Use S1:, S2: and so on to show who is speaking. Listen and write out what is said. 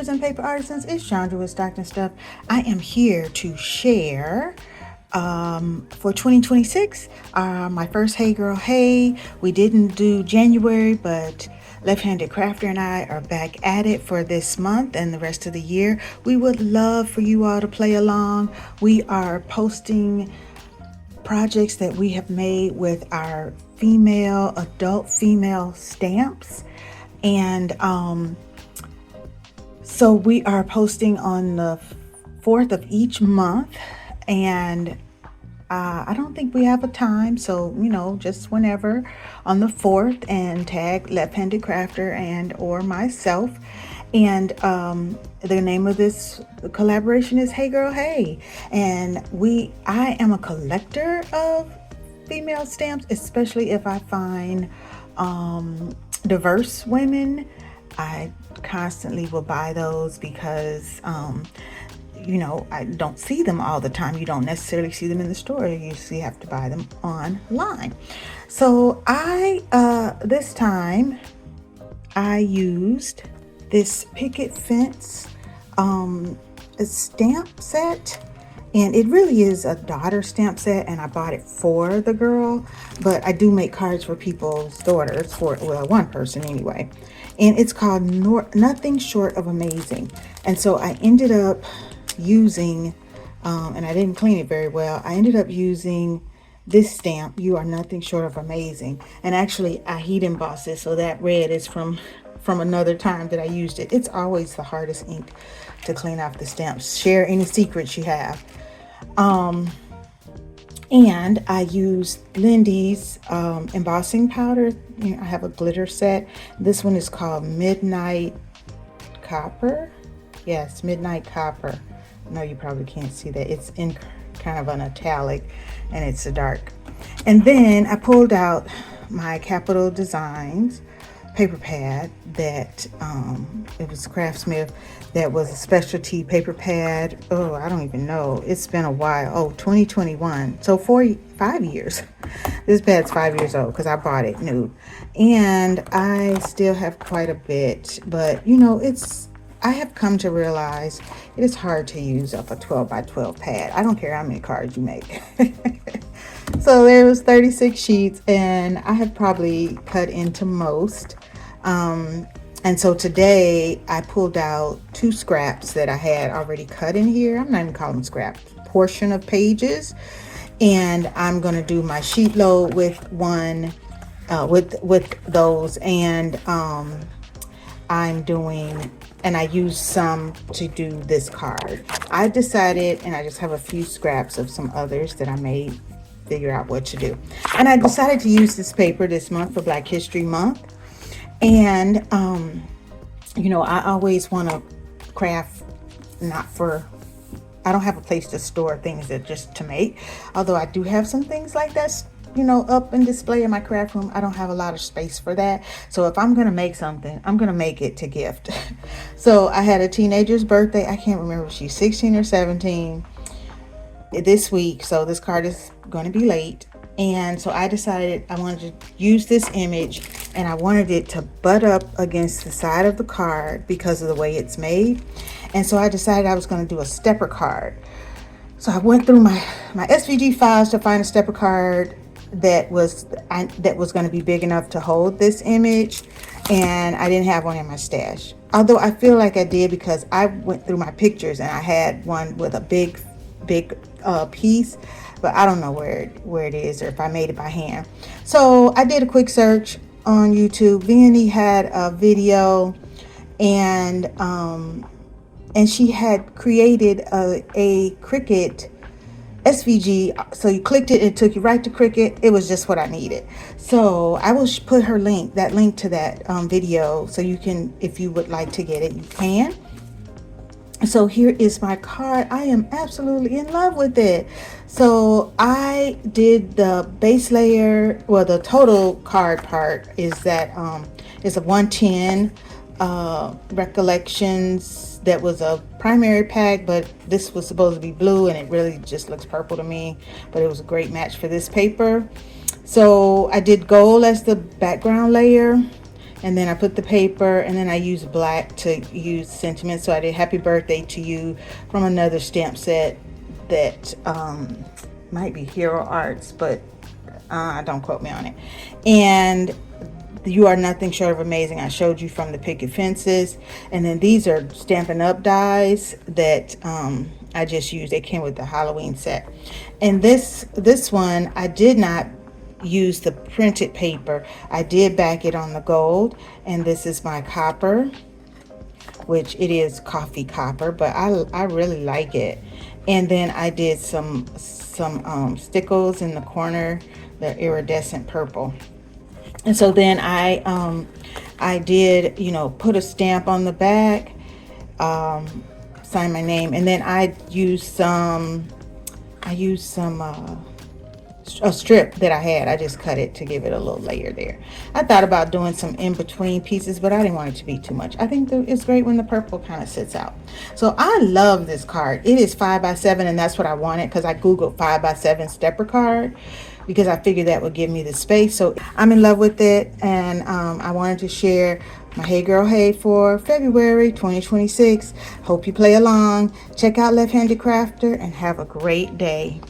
S1: makers and paper artisans. It's Chandra with Stockton Stuff. I am here to share for 2026 my first Hey Girl Hey. We didn't do January, but Left-Handed Crafter and I are back at it for this month and the rest of the year. We would love for you all to play along. We are posting projects that we have made with our adult female stamps. And so we are posting on the 4th of each month. And I don't think we have a time, so just whenever on the 4th, and tag Left-Handed Crafter and or myself. And the name of this collaboration is Hey Girl Hey. And I am a collector of female stamps, especially if I find diverse women. I constantly will buy those because I don't see them all the time. You don't necessarily see them in the store. You usually have to buy them online. So this time I used this picket fence stamp set, and it really is a daughter stamp set, and I bought it for the girl, but I do make cards for people's daughters, for one person anyway, and it's called Nothing Short of Amazing. And so I ended up using and I didn't clean it very well. I ended up using this stamp, You Are Nothing Short of Amazing, and actually I heat embossed this, so that red is from another time that I used it. It's always the hardest ink to clean off the stamps. Share any secrets you have. And I used Lindy's embossing powder. I have a glitter set. This one is called Midnight Copper. Yes, Midnight Copper. No, you probably can't see that. It's in kind of an italic, and it's a dark. And then I pulled out my Capital Designs paper pad that it was Craftsmith. That was a specialty paper pad. Oh, I don't even know. It's been a while. 2021. So 5 years. This pad's 5 years old because I bought it new, and I still have quite a bit. But I have come to realize it is hard to use up a 12 by 12 pad. I don't care how many cards you make. So there was 36 sheets, and I have probably cut into most. And so today I pulled out 2 scraps that I had already cut in here. I'm not even calling them scraps, portion of pages. And I'm going to do my sheet load with one, with those. And I used some to do this card. I decided, and I just have a few scraps of some others that I may figure out what to do. And I decided to use this paper this month for Black History Month. And, I always want to craft, I don't have a place to store things that just to make. Although I do have some things like that, up and display in my craft room. I don't have a lot of space for that. So if I'm going to make something, I'm going to make it to gift. So I had a teenager's birthday. I can't remember if she's 16 or 17 this week. So this card is going to be late. And so I decided I wanted to use this image, and I wanted it to butt up against the side of the card because of the way it's made. And so I decided I was going to do a stepper card. So I went through my SVG files to find a stepper card that was going to be big enough to hold this image, and I didn't have one in my stash. Although I feel like I did, because I went through my pictures and I had one with a big piece, but I don't know where it is, or if I made it by hand. So I did a quick search on YouTube. Vianney had a video, and she had created a Cricut SVG. So you clicked it, it took you right to Cricut. It was just what I needed. So I will put that link to that video, so you can, if you would like to get it, you can. So here is my card. I am absolutely in love with it. So I did the base layer. Well, the total card part is that it's a 110 Recollections. That was a primary pack, but this was supposed to be blue, and it really just looks purple to me, but it was a great match for this paper. So I did gold as the background layer, and then I put the paper, and then I used black to use sentiment. So I did happy birthday to you from another stamp set that might be Hero Arts, but don't quote me on it. And you are nothing short of amazing. I showed you from the picket fences. And then these are Stampin' Up dies that I just used. They came with the Halloween set. And this one, I did not use the printed paper. I did back it on the gold. And this is my copper, which it is coffee copper, but I really like it. And then I did some stickles in the corner, the iridescent purple. And so then I did, put a stamp on the back, sign my name, and then I used a strip that I had. I just cut it to give it a little layer there. I thought about doing some in between pieces, but I didn't want it to be too much. I think it's great when the purple kind of sits out. So I love this card. It is 5x7, and that's what I wanted, because I googled 5x7 stepper card, because I figured that would give me the space. So I'm in love with it, and I wanted to share my Hey Girl Hey for February 2026. Hope you play along. Check out Left Handed Crafter and have a great day.